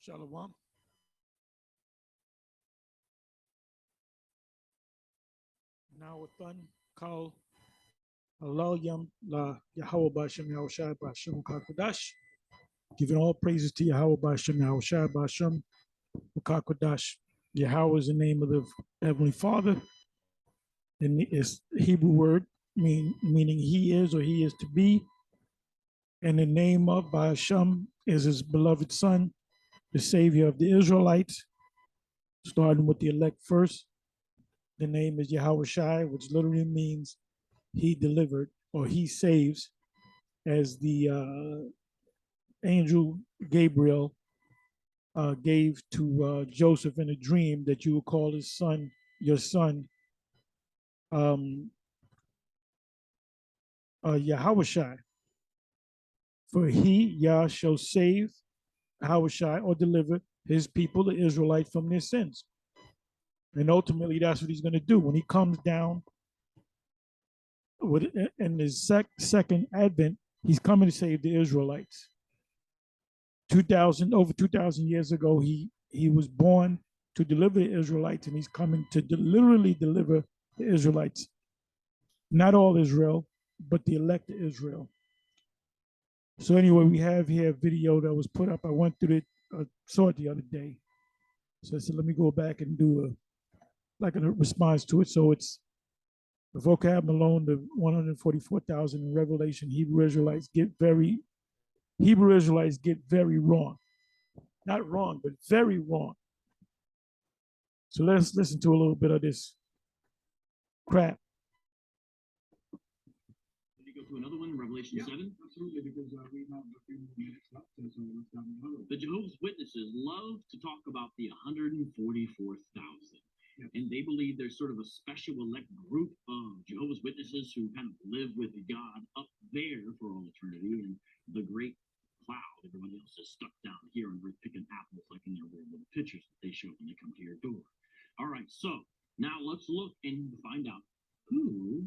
Shalom. Now with fun, call Allah Yam La Yahweh Bashem Yahushai Bashem Kakodash. Giving all praises to Yahweh Bashem Yahushai Bashem Kakodash. Yahweh is the name of the Heavenly Father. And it's Hebrew word meaning he is or he is to be. And the name of Bashem is his beloved son, the savior of the Israelites, starting with the elect first. The name is Yahweh Shai, which literally means he delivered or he saves, as the angel Gabriel gave to Joseph in a dream, that you will call his son, your son, Yahweh Shai. For he, Yah, shall save, Yahweh Shai, or deliver his people, the Israelites, from their sins. And ultimately, that's what he's going to do. When he comes down in his second advent, he's coming to save the Israelites. Over 2,000 years ago, he was born to deliver the Israelites, and he's coming to literally deliver the Israelites. Not all Israel, but the elect of Israel. So anyway, we have here a video that was put up. I went through it, saw it the other day. So I said, let me go back and do a response to it. So it's the vocab alone, the 144,000 in Revelation, Hebrew Israelites get very wrong. Not wrong, but very wrong. So let's listen to a little bit of this crap. To another one, Revelation 7. Absolutely, because we have a few more minutes left, so let's have another one. The Jehovah's Witnesses love to talk about the 144,000. Yes. And they believe there's sort of a special elect group of Jehovah's Witnesses who kind of live with God up there for all eternity, and the great cloud, everybody else is stuck down here and we're picking apples like in their weird little pictures that they show when they come to your door. All right, so now let's look and find out who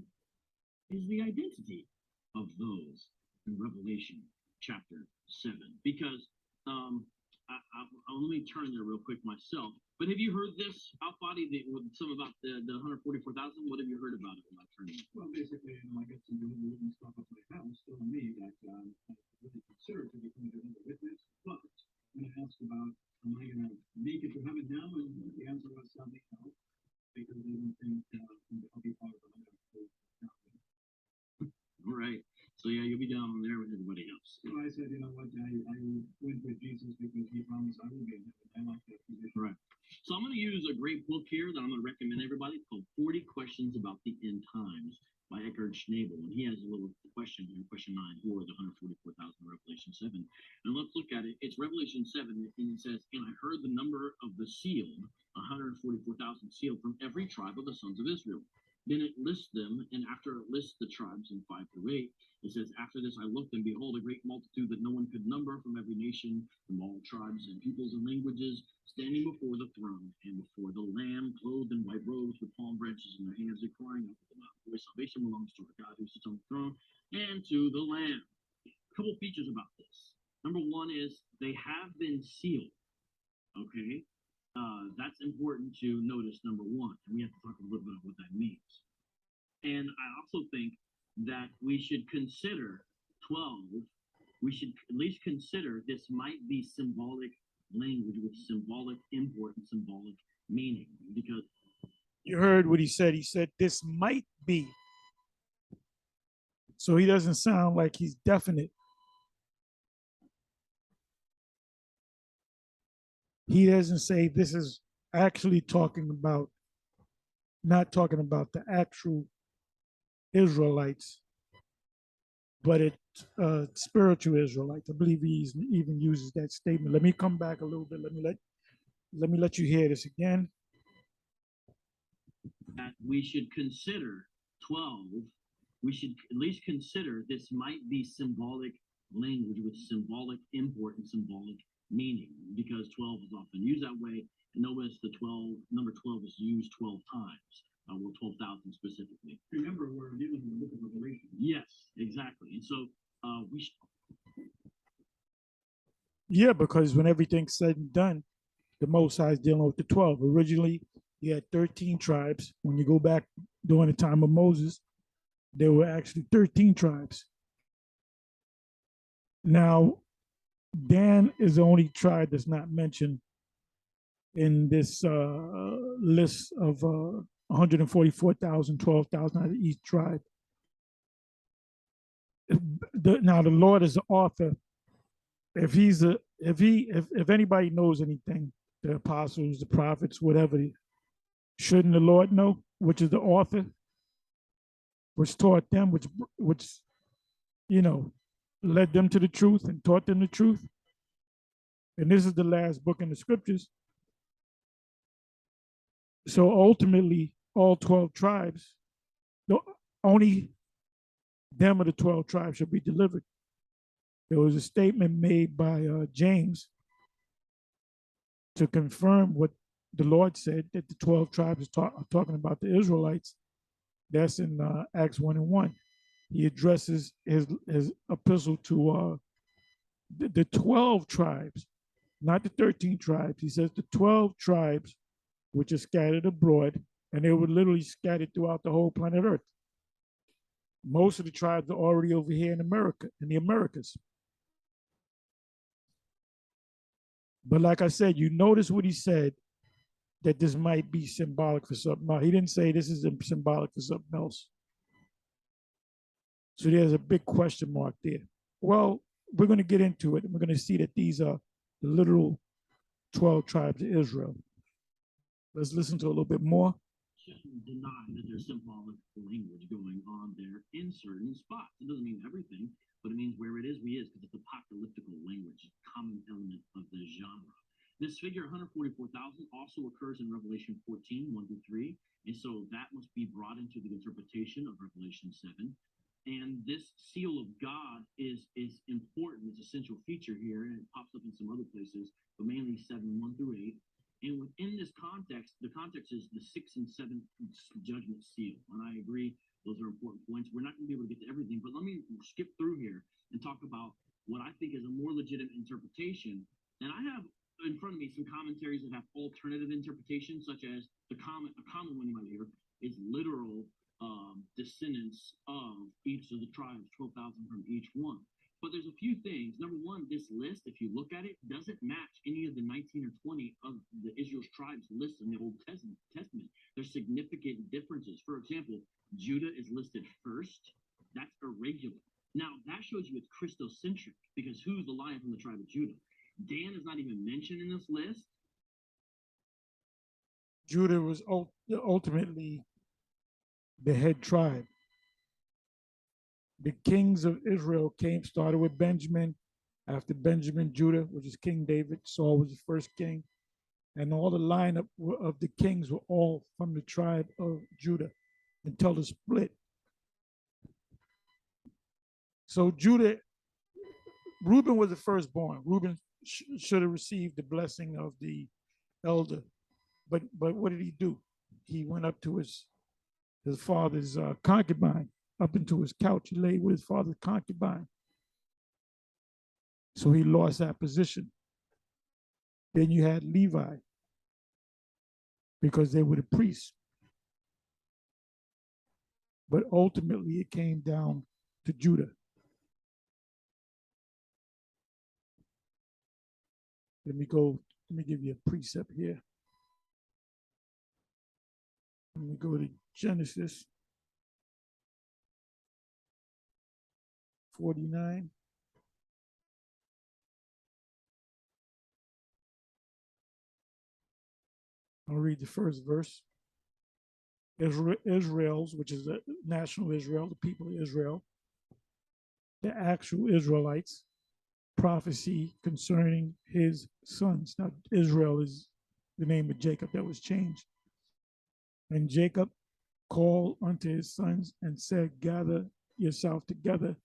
is the identity of those in Revelation chapter 7. Because let me turn there real quick myself. But have you heard this, Al-Fadi, some about the 144,000? What have you heard about it without turning? Well, basically, I guess some of the written stuff up my house telling me that I really consider to become a Jehovah's Witness. But when I asked about, am I going to make it to heaven now? And the answer was sadly no, because they don't think I'll be part of the 144,000. All right. So yeah, you'll be down there with everybody else. So I said, you know what, I went with Jesus because he promised I will be in heaven. I like that position. Right. So I'm going to use a great book here that I'm going to recommend everybody. It's called 40 Questions About the End Times by Eckhard Schnabel. And he has a little question here, question 9, who are the 144,000 Revelation 7? And let's look at it. It's Revelation 7, and it says, and I heard the number of the sealed, 144,000 sealed from every tribe of the sons of Israel. Then it lists them, and after it lists the tribes in 5 through 8, it says, after this I looked, and behold, a great multitude that no one could number, from every nation, from all tribes and peoples and languages, standing before the throne and before the Lamb, clothed in white robes with palm branches in their hands, and crying out with a loud voice, salvation belongs to our God who sits on the throne and to the Lamb. A couple features about this. Number one is they have been sealed. Okay? That's important to notice, number one. And we have to talk a little bit about what that means. And I also think that we should consider 12. We should at least consider this might be symbolic language with symbolic import and symbolic meaning. Because you heard what he said. He said this might be. So he doesn't sound like he's definite. He doesn't say this is actually talking about, not talking about the actual Israelites, but it's spiritual Israelites. I believe he even uses that statement. Let me come back a little bit. Let me let you hear this again. That we should consider 12. We should at least consider this might be symbolic language with symbolic import and symbolic meaning, because 12 is often used that way. And notice the number 12 is used 12 times. Well, 12,000 specifically. Remember, we're dealing with the book of Revelation. Yes, exactly. And so Yeah, because when everything's said and done, the Most High is dealing with the 12. Originally, he had 13 tribes. When you go back during the time of Moses, there were actually 13 tribes. Now, Dan is the only tribe that's not mentioned in this list of 144,000, 12,000 out of each tribe. Now, the Lord is the author. If anybody knows anything, the apostles, the prophets, whatever, shouldn't the Lord know, which is the author, which taught them, which you know, led them to the truth and taught them the truth. And this is the last book in the scriptures. So ultimately, all 12 tribes, only them of the 12 tribes shall be delivered. There was a statement made by James to confirm what the Lord said, that the 12 tribes are talking about the Israelites. That's in Acts 1 and 1. He addresses his epistle to the 12 tribes, not the 13 tribes. He says the 12 tribes, which are scattered abroad, and they were literally scattered throughout the whole planet Earth. Most of the tribes are already over here in America, in the Americas. But like I said, you notice what he said, that this might be symbolic for something. No, he didn't say this is symbolic for something else. So there's a big question mark there. Well, we're going to get into it, and we're going to see that these are the literal 12 tribes of Israel. Let's listen to a little bit more. Shouldn't deny that there's symbolic language going on there in certain spots. It doesn't mean everything, but it means where it is, we is, because it's apocalyptical language, common element of the genre. This figure, 144,000, also occurs in Revelation 14, 1 through 3, and so that must be brought into the interpretation of Revelation 7. And this seal of God is important. It's an essential feature here, and it pops up in some other places, but mainly 7, 1 through 8. And within this context, the context is the 6th and 7th judgment seal. And I agree, those are important points. We're not going to be able to get to everything, but let me skip through here and talk about what I think is a more legitimate interpretation. And I have in front of me some commentaries that have alternative interpretations, such as a common one you might hear is literal descendants of each of the tribes, 12,000 from each one. But there's a few things. Number one, this list, if you look at it, doesn't match any of the 19 or 20 of the Israel's tribes lists in the Old Testament. There's significant differences. For example, Judah is listed first. That's irregular. Now, that shows you it's Christocentric, because who's the lion from the tribe of Judah? Dan is not even mentioned in this list. Judah was ultimately the head tribe. The kings of Israel started with Benjamin. After Benjamin, Judah, which is King David. Saul was the first king. And all the lineup of the kings were all from the tribe of Judah until the split. So Judah, Reuben was the firstborn. Reuben should have received the blessing of the elder. But what did he do? He went up to his father's concubine, up into his couch. He laid with his father's concubine. So he lost that position. Then you had Levi, because they were the priests. But ultimately it came down to Judah. Let me give you a precept here. Let me go to Genesis 49. I'll read the first verse. Israel's, which is the national Israel, the people of Israel, the actual Israelites, prophecy concerning his sons. Now, Israel is the name of Jacob that was changed. And Jacob called unto his sons and said, gather yourself together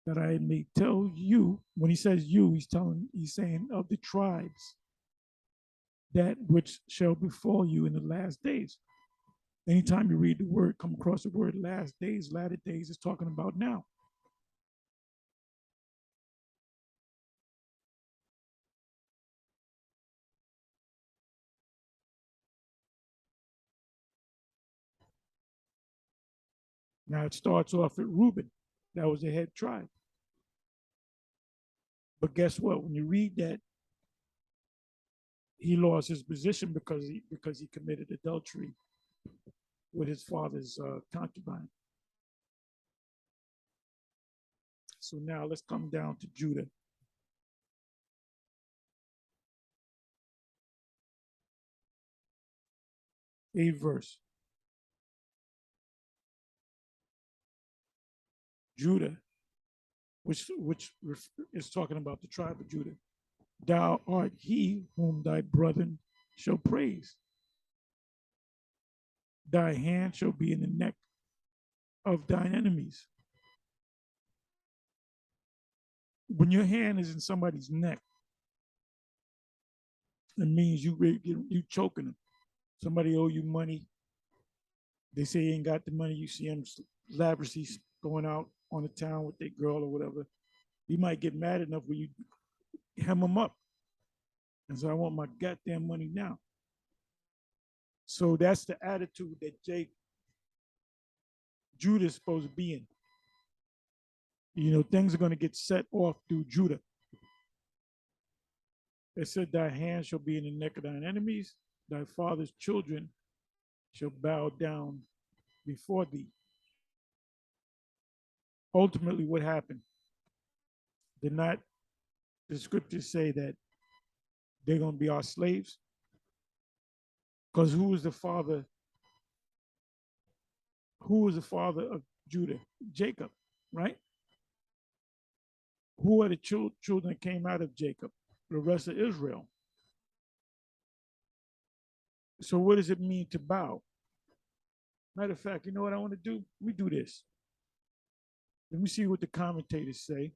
that I may tell you. When he says you, he's saying of the tribes, that which shall befall you in the last days. Anytime you read the word, come across the word last days, latter days, it's talking about now. Now it starts off at Reuben. That was the head tribe. But guess what? When you read that, he lost his position because he committed adultery with his father's concubine. So now let's come down to Judah. Eighth verse. Judah, which is talking about the tribe of Judah. Thou art he whom thy brethren shall praise. Thy hand shall be in the neck of thine enemies. When your hand is in somebody's neck, it means you choking them. Somebody owe you money. They say he ain't got the money. You see them lavishly going out on the town with their girl or whatever. You might get mad enough where you hem them up and say, I want my goddamn money now. So that's the attitude that Judah is supposed to be in. You know, things are going to get set off through Judah. It said, thy hand shall be in the neck of thine enemies, thy father's children shall bow down before thee. Ultimately, what happened? Did not the scriptures say that they're going to be our slaves? Because who was the father? Who was the father of Judah? Jacob, right? Who are the children that came out of Jacob? The rest of Israel. So what does it mean to bow? Matter of fact, you know what I want to do? We do this. Let me see what the commentators say.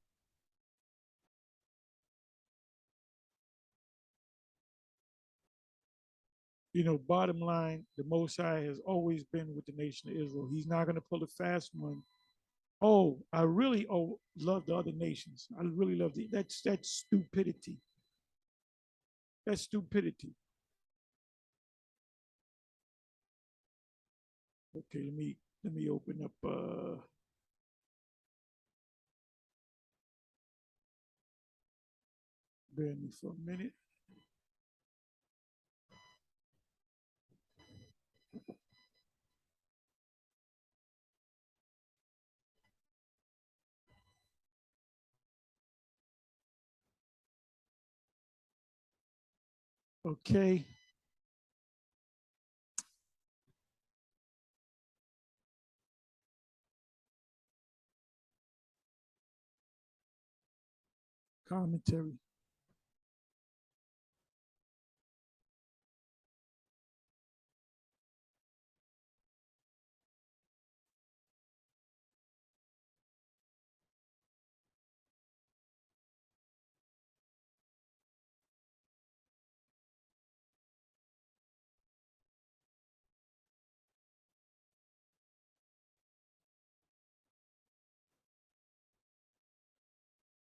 You know, bottom line, the Most High has always been with the nation of Israel. He's not going to pull a fast one. Oh, I really love the other nations. I really love that's stupidity. That's stupidity. Okay, let me open up bear me for a minute. Okay. Commentary.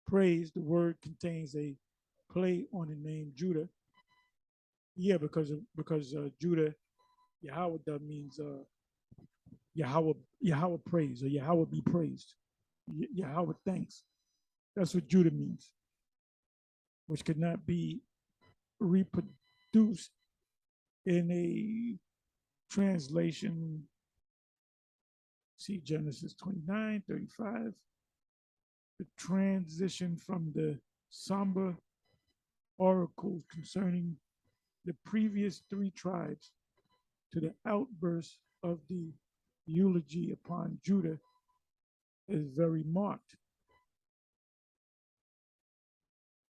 Praise, the word contains a play on the name Judah. Yeah, because Judah, Yahweh, that means Yahweh praise, or Yahweh be praised. Yahweh thanks. That's what Judah means, which could not be reproduced in a translation. See Genesis 29:35. The transition from the somber oracles concerning the previous three tribes to the outburst of the eulogy upon Judah is very marked.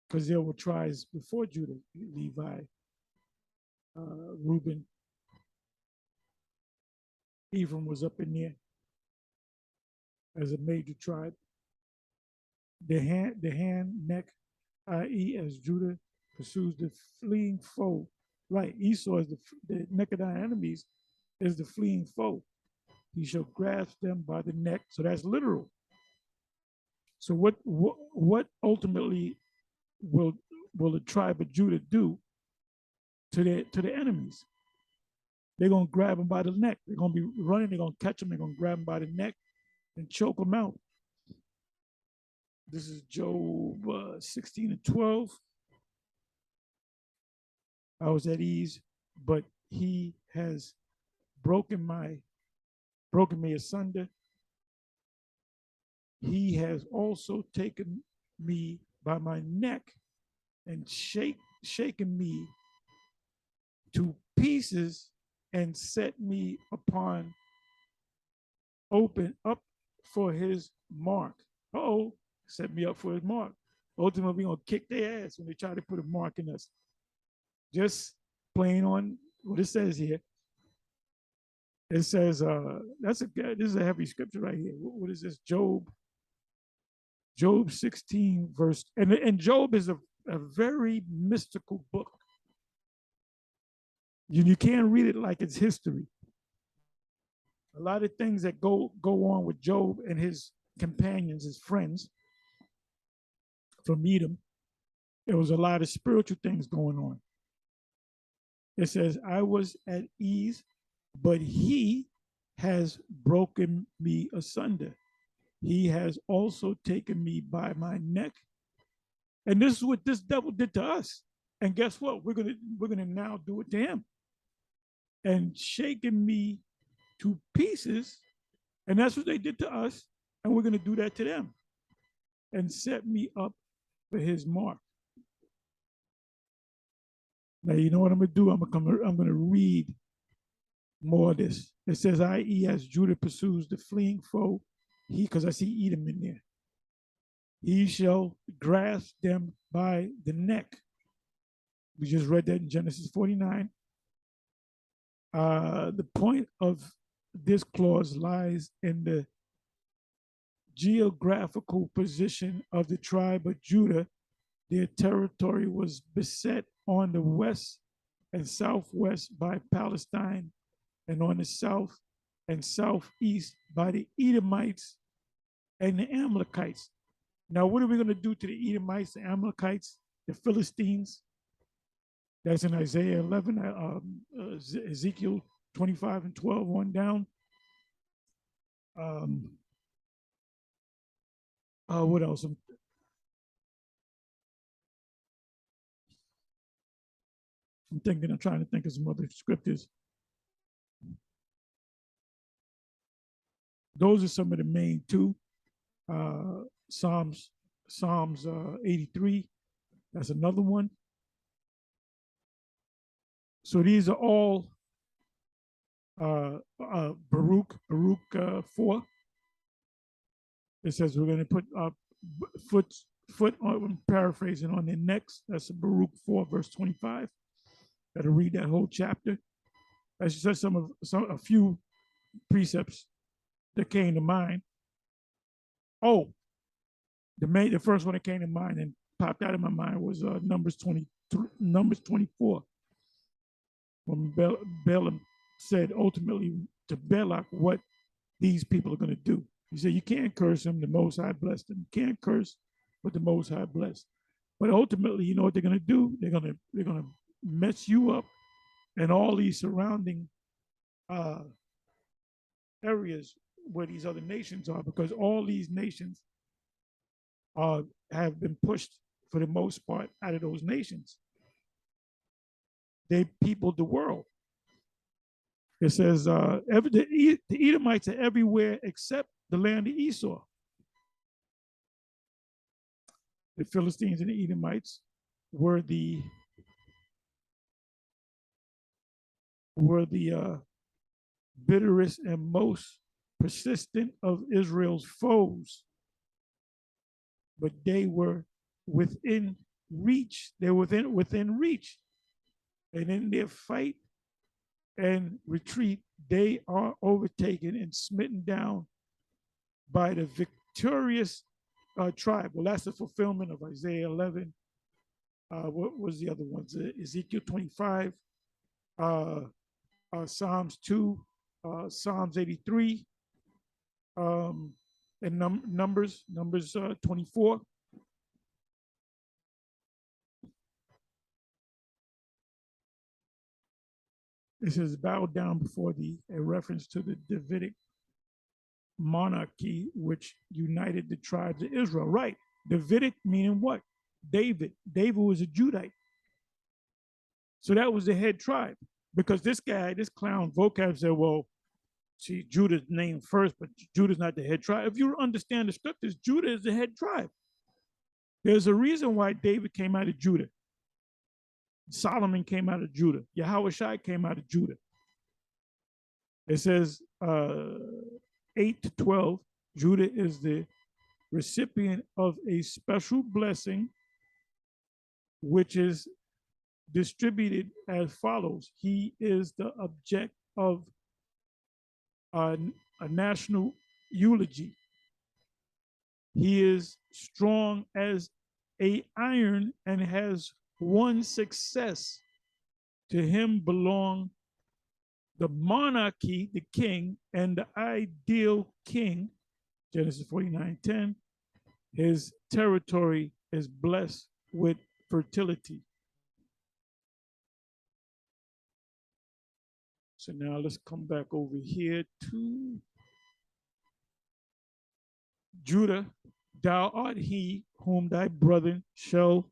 Because there were tribes before Judah, Levi, Reuben, Ephraim was up in there as a major tribe. The hand, neck, i.e., as Judah pursues the fleeing foe. Right, Esau is the neck of thy enemies is the fleeing foe. He shall grasp them by the neck. So that's literal. So what ultimately will the tribe of Judah do to the enemies? They're gonna grab them by the neck. They're gonna be running. They're gonna catch them. They're gonna grab them by the neck, and choke them out. This is Job 16 and 12. I was at ease, but he has broken me asunder. He has also taken me by my neck and shaken me to pieces and set me upon open up for his mark. Uh-oh, set me up for his mark. Ultimately, we're gonna kick their ass when they try to put a mark in us. Just playing on what it says here. It says, this is a heavy scripture right here. What is this? Job 16, verse, and Job is a very mystical book. You can't read it like it's history. A lot of things that go on with Job and his companions, his friends from Edom, there was a lot of spiritual things going on. It says, I was at ease, but he has broken me asunder. He has also taken me by my neck. And this is what this devil did to us. And guess what? We're gonna now do it to him. And shaking me to pieces. And that's what they did to us. And we're gonna do that to them. And set me up for his mark. Now you know what I'm gonna do? I'm gonna read more of this. It says, i.e., as Judah pursues the fleeing foe, because I see Edom in there, he shall grasp them by the neck. We just read that in Genesis 49. The point of this clause lies in the geographical position of the tribe of Judah. Their territory was beset on the west and southwest by Palestine, and on the south and southeast by the Edomites and the Amalekites. Now, what are we going to do to the Edomites, the Amalekites, the Philistines? That's in Isaiah 11, Ezekiel 25 and 12 on down. What else? I'm trying to think of some other scriptures. Those are some of the main two. Psalms 83. That's another one. So these are all Baruch 4. It says we're going to put foot on, I'm paraphrasing, on their necks. That's Baruch 4, verse 25. Got to read that whole chapter. That's just a few precepts that came to mind. Oh, the first one that came to mind and popped out of my mind was Numbers 24. When Balaam said ultimately to Balak what these people are going to do. He said, you can't curse them, the Most High blessed them. You can't curse, but the Most High blessed. But ultimately, you know what they're going to do? They're going to mess you up and all these surrounding areas where these other nations are, because all these nations have been pushed for the most part out of those nations. They peopled the world. It says the Edomites are everywhere except the land of Esau. The Philistines and the Edomites were the bitterest and most persistent of Israel's foes. But they were within reach. They were within reach. And in their fight and retreat, they are overtaken and smitten down by the victorious tribe. Well, that's the fulfillment of Isaiah 11. What was the other ones? Ezekiel 25, Psalms 2, Psalms 83, and Numbers 24. It says, bow down before thee, a reference to the Davidic monarchy which united the tribes of Israel. Right. Davidic meaning what? David. David was a Judite. So that was the head tribe. Because this guy, this clown, Vocab said, well, see, Judah's named first, but Judah's not the head tribe. If you understand the scriptures, Judah is the head tribe. There's a reason why David came out of Judah. Solomon came out of Judah. Yahushua came out of Judah. It says 8 to 12, Judah is the recipient of a special blessing, which is distributed as follows. He is the object of a national eulogy. He is strong as a iron and has won success. To him belong the monarchy, the king, and the ideal king, Genesis 49:10. His territory is blessed with fertility. So now let's come back over here to Judah. Thou art he whom thy brethren shall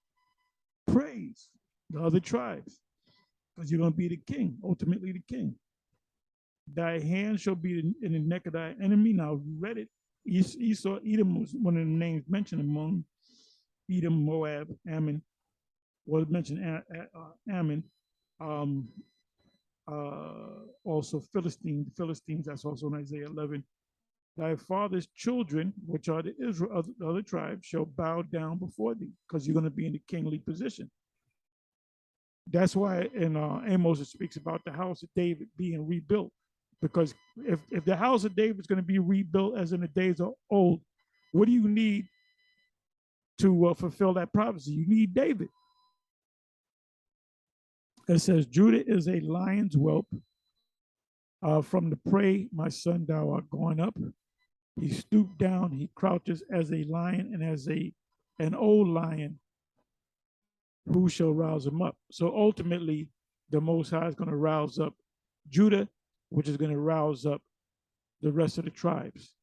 praise, the other tribes, because you're going to be the king, ultimately the king. Thy hand shall be in the neck of thy enemy. Now, you read it. Esau, Edom was one of the names mentioned among Edom, Moab, Ammon. Was mentioned Ammon. Also Philistines, that's also in Isaiah 11. Thy father's children, which are the Israel, the other tribes, shall bow down before thee, because you're going to be in the kingly position. That's why in Amos it speaks about the house of David being rebuilt. Because if the house of David is going to be rebuilt as in the days of old, what do you need to fulfill that prophecy? You need David. It says, Judah is a lion's whelp. From the prey, my son, thou art going up. He stooped down, he crouches as a lion, and as an old lion, who shall rouse him up? So ultimately, the Most High is going to rouse up Judah, which is going to rouse up the rest of the tribes.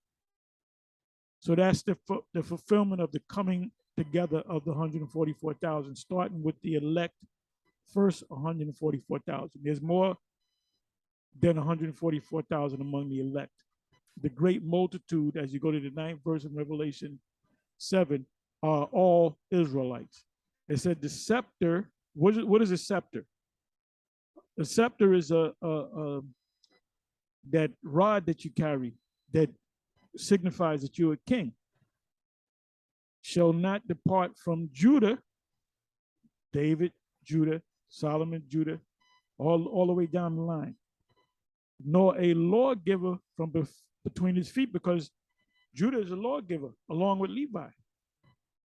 So that's the fulfillment of the coming together of the 144,000, starting with the elect, first 144,000. There's more than 144,000 among the elect. The great multitude, as you go to the 9th verse in Revelation 7, are all Israelites. It said the scepter, what is a scepter? The scepter is that rod that you carry that signifies that you're a king. Shall not depart from Judah, David, Judah, Solomon, Judah, all the way down the line, nor a lawgiver from between his feet, because Judah is a lawgiver along with Levi.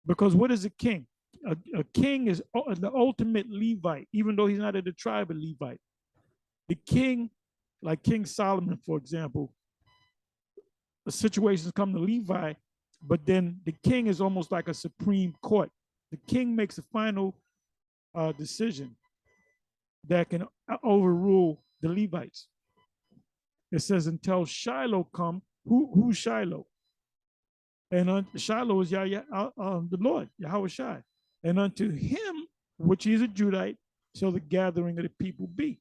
Because what is a king? A king is the ultimate Levite, even though he's not of the tribe of Levite. The king, like King Solomon, for example, the situations come to Levi, but then the king is almost like a supreme court. The king makes a final decision that can overrule the Levites. It says, until Shiloh come. Who's Shiloh? And Shiloh is the Lord, Yahushua. And unto him, which he is a Judite, shall the gathering of the people be.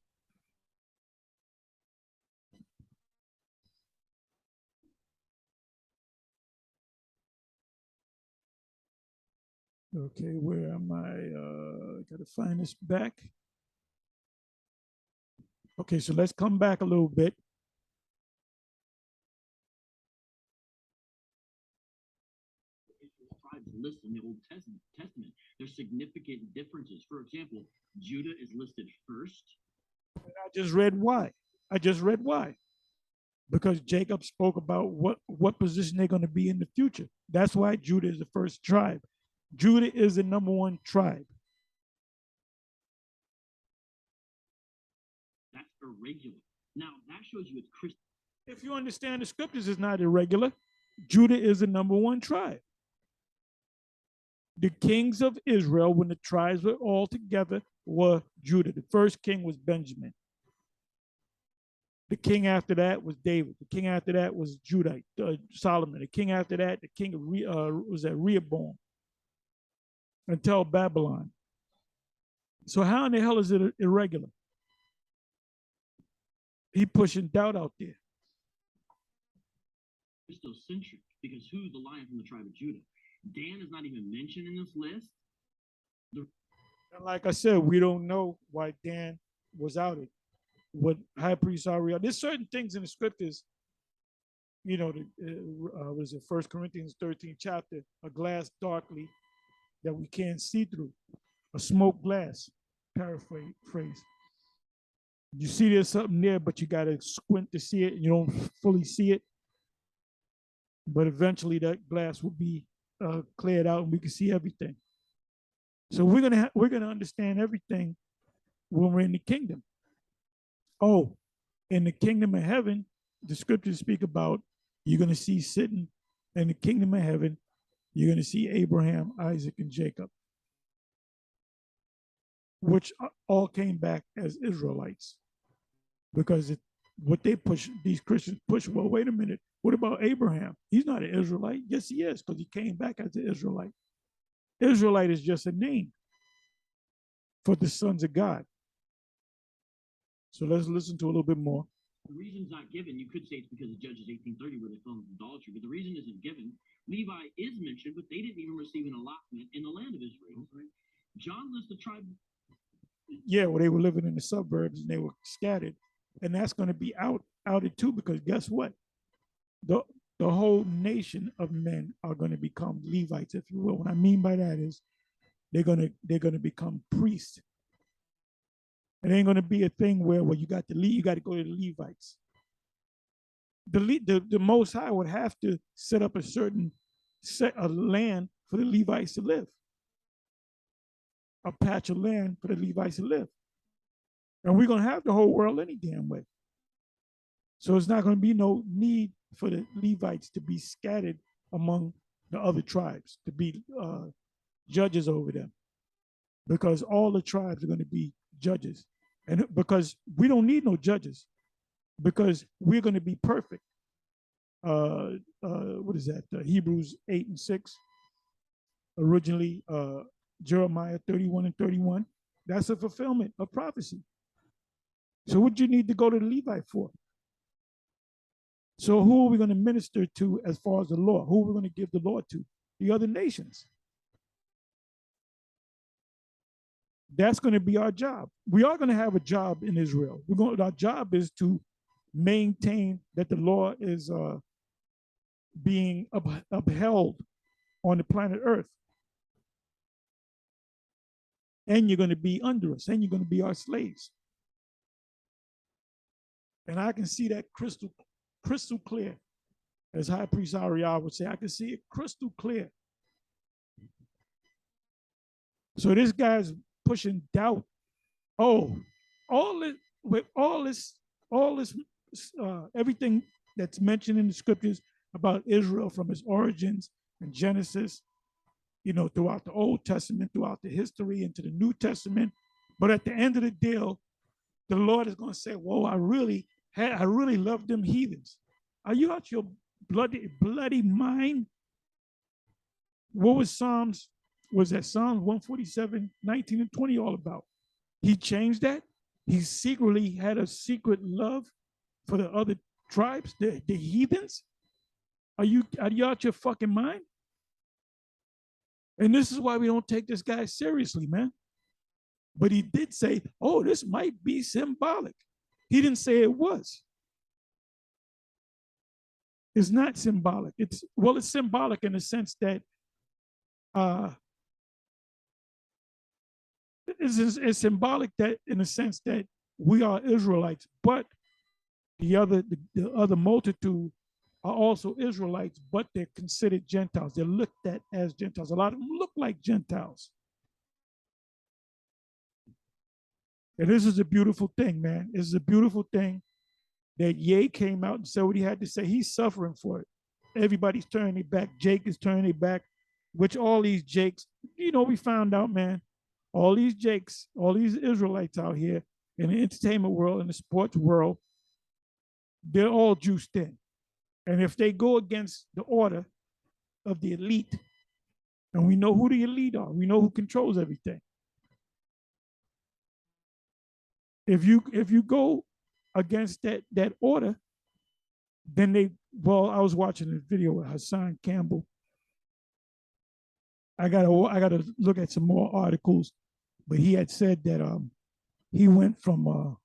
Okay, where am I? Got to find this back. Okay, so let's come back a little bit. Tribes listed in the Old Testament. There's significant differences. For example, Judah is listed first. I just read why. Because Jacob spoke about what position they're going to be in the future. That's why Judah is the first tribe. Judah is the number one tribe. That's irregular. Now, that shows you it's Christian. If you understand the scriptures, it's not irregular. Judah is the number one tribe. The kings of Israel, when the tribes were all together, were Judah. The first king was Benjamin. The king after that was David. The king after that was Judah, Solomon. The king after that, the king of was that Rehoboam, until Babylon. So how in the hell is it irregular? He pushing doubt out there. Christocentric, because who's the lion from the tribe of Judah? Dan is not even mentioned in this list. And like I said, we don't know why Dan was outed. What high priest Ariel? There's certain things in the scriptures, you know, was it 1 Corinthians 13 chapter, a glass darkly that we can't see through, a smoked glass, paraphrase. You see there's something there, but you got to squint to see it, and you don't fully see it. But eventually that glass will be cleared out and we can see everything. So we're gonna understand everything when we're in the kingdom. Oh, in the kingdom of heaven, the scriptures speak about you're gonna see sitting in the kingdom of heaven, you're gonna see Abraham, Isaac, and Jacob, which all came back as Israelites. Because what they push, these Christians push, well, wait a minute, what about Abraham? He's not an Israelite. Yes, he is, because he came back as an Israelite. Israelite is just a name for the sons of God. So let's listen to a little bit more. The reason's not given. You could say it's because of Judges 18:30 where they fell into idolatry, but the reason isn't given. Levi is mentioned, but they didn't even receive an allotment in the land of Israel. Right? John lists the tribe. Yeah, well, they were living in the suburbs and they were scattered. And that's going to be outed too, because guess what? The whole nation of men are going to become Levites, if you will. What I mean by that is they're going to become priests. It ain't going to be a thing where you got to go to the Levites. The Most High would have to set up a certain set of land for the Levites to live, a patch of land for the Levites to live. And we're going to have the whole world any damn way. So it's not going to be no need for the Levites to be scattered among the other tribes, to be judges over them, because all the tribes are going to be judges. And because we don't need no judges, because we're going to be perfect. What is that? Hebrews 8:6. Originally, Jeremiah 31:31. That's a fulfillment of prophecy. So what do you need to go to the Levite for? So who are we going to minister to as far as the law? Who are we going to give the law to? The other nations. That's going to be our job. We are going to have a job in Israel. Our job is to maintain that the law is being upheld on the planet Earth. And you're going to be under us, and you're going to be our slaves. And I can see that crystal clear, as High Priest Ariel would say. I can see it crystal clear. So this guy's pushing doubt. Oh, everything that's mentioned in the scriptures about Israel from its origins and Genesis, throughout the Old Testament, throughout the history, into the New Testament. But at the end of the deal, the Lord is going to say, whoa, I really love them heathens. Are you out your bloody mind? What was Psalms 147, 19 and 20 all about? He changed that. He secretly had a secret love for the other tribes, the heathens. Are you out your fucking mind? And this is why we don't take this guy seriously, man. But he did say, oh, this might be symbolic. He didn't say it was. It's not symbolic. It's symbolic in the sense that it's symbolic that in the sense that we are Israelites, but the other multitude are also Israelites, but they're considered Gentiles. They're looked at as Gentiles. A lot of them look like Gentiles. And this is a beautiful thing, man. This is a beautiful thing that Ye came out and said what he had to say. He's suffering for it. Everybody's turning their back. Jake is turning their back, which all these Jakes, we found out, man, all these Jakes, all these Israelites out here in the entertainment world, in the sports world, they're all juiced in. And if they go against the order of the elite, and we know who the elite are, we know who controls everything. If you go against that order, then I was watching a video with Hassan Campbell. I gotta look at some more articles, but he had said that he went from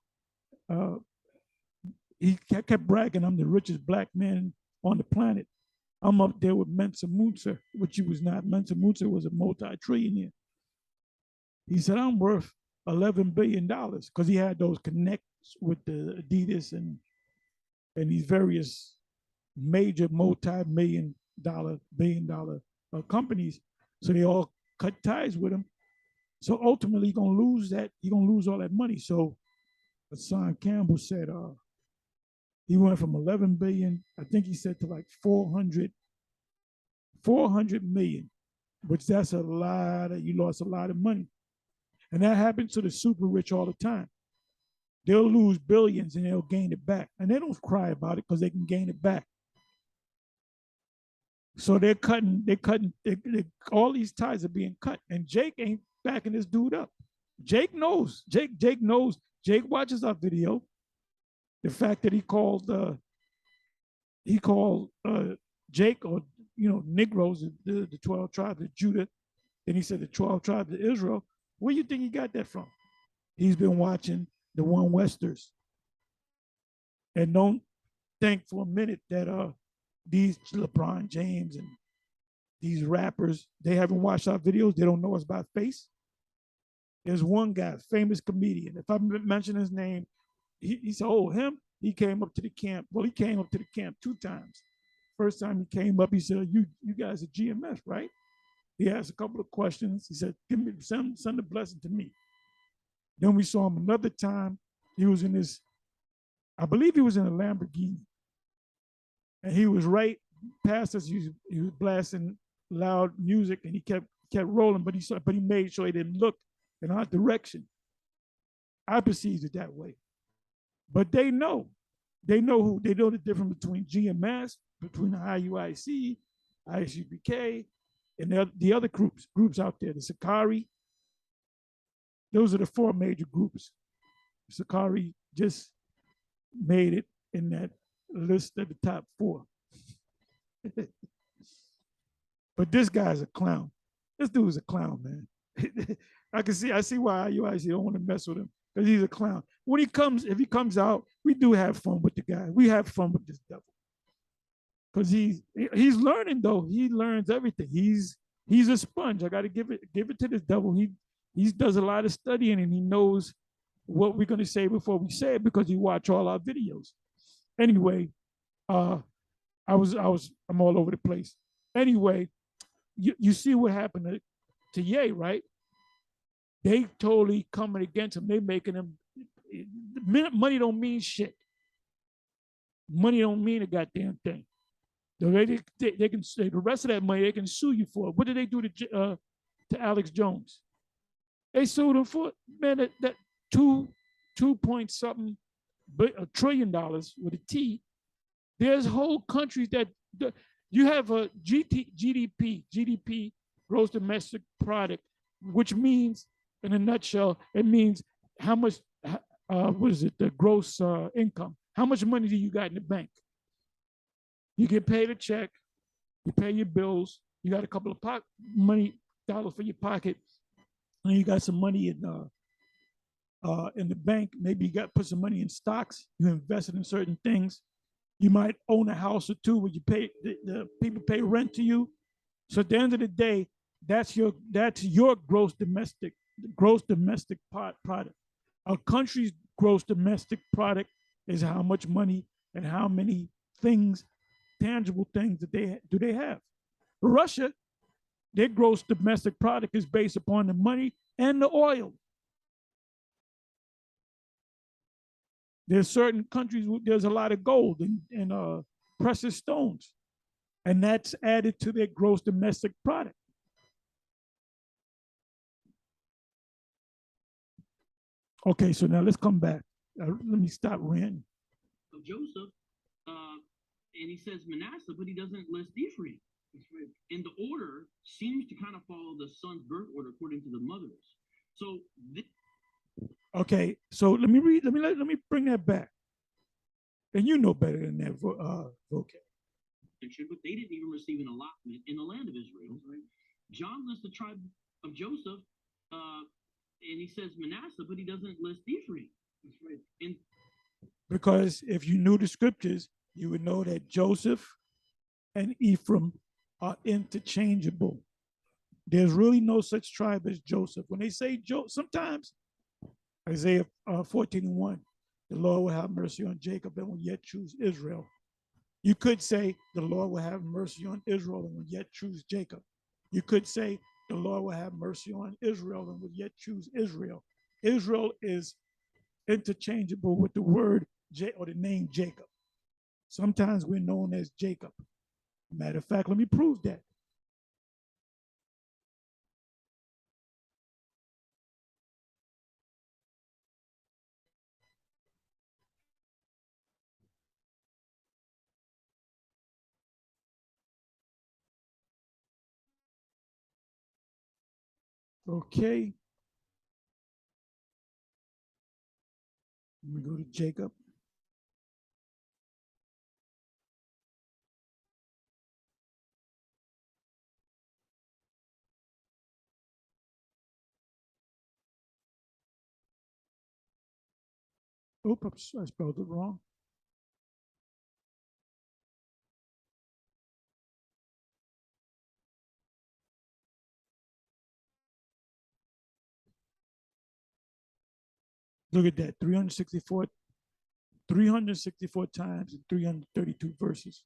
he kept bragging, I'm the richest black man on the planet. I'm up there with Mensa Musa, which he was not. Mensa Musa was a multi-trillionaire. He said, I'm worth $11 billion because he had those connects with the Adidas and these various major multi-billion dollar companies. So they all cut ties with him. So ultimately, he's gonna lose that. He's gonna lose all that money. So Hassan Campbell said, he went from 11 billion, I think he said, to like 400 million, which that's a lot. You lost a lot of money, and that happens to the super rich all the time. They'll lose billions and they'll gain it back, and they don't cry about it because they can gain it back. So they're cutting, all these ties are being cut, and Jake ain't backing this dude up. Jake knows. Jake knows. Jake watches our video. The fact that he called Jake, or Negroes, the 12 tribes of Judah, then he said the 12 tribes of Israel. Where do you think he got that from? He's been watching the One Westers, and don't think for a minute that these LeBron James and these rappers, they haven't watched our videos. They don't know us by face. There's one guy, famous comedian. If I mention his name, he said, oh, him? He came up to the camp. Well, he came up to the camp 2 times. First time he came up, he said, you guys are GMS, right? He asked a couple of questions. He said, send the blessing to me. Then we saw him another time. He was in this, I believe he was in a Lamborghini. And he was right past us. He was blasting loud music, and he kept rolling, but he made sure he didn't look in our direction. I perceived it that way. But they know the difference between GMS, between the IUIC, ISUPK, and the other groups out there, the Sakari. Those are the 4 major groups. Sakari just made it in that list of the top 4. But this guy's a clown. This dude's a clown, man. I see why IUIC don't want to mess with him, because he's a clown. If he comes out, we do have fun with the guy. We have fun with this devil. Because he's learning, though. He learns everything. He's a sponge. I got to give it to this devil. He does a lot of studying, and he knows what we're going to say before we say it, because he watch all our videos. Anyway, I'm all over the place. Anyway, you see what happened to Ye, right? They totally coming against him. They making him, money don't mean shit. Money don't mean a goddamn thing. They can say the rest of that money they can sue you for. What did they do to Alex Jones? They sued him for, man, that 2 point something $1 trillion with a T. There's whole countries that you have a GDP, gross domestic product, which means, in a nutshell, it means how much, the gross income. How much money do you got in the bank? You get paid a check, you pay your bills, you got a couple of dollars for your pocket, and you got some money in the bank. Maybe you got put some money in stocks, you invested in certain things. You might own a house or 2 where you pay the people pay rent to you. So at the end of the day, that's your gross domestic product. A country's gross domestic product is how much money and how many things, tangible things that they have. Russia, their gross domestic product is based upon the money and the oil. There's certain countries where there's a lot of gold and precious stones, and that's added to their gross domestic product. Okay, so now let's come back. Let me stop ranting. So Joseph and he says Manasseh, but he doesn't list Ephraim. That's right. And the order seems to kind of follow the son's birth order according to the mothers. So this Okay, so let me read. Let me bring that back. And you know better than that, vocab. but they didn't even receive an allotment in the land of Israel. Right. John lists the tribe of Joseph, and he says Manasseh, but he doesn't list Ephraim. That's right. And Because if you knew the scriptures, you would know that Joseph and Ephraim are interchangeable. There's really no such tribe as Joseph. When they say sometimes Isaiah 14:1, the Lord will have mercy on Jacob and will yet choose Israel. You could say the Lord will have mercy on Israel and will yet choose Jacob. You could say the Lord will have mercy on Israel and will yet choose Israel. Israel is interchangeable with the word or the name Jacob. Sometimes we're known as Jacob. Matter of fact, let me prove that. Okay. Let me go to Jacob. Oops, I spelled it wrong. Look at that, 364 times in 332 verses.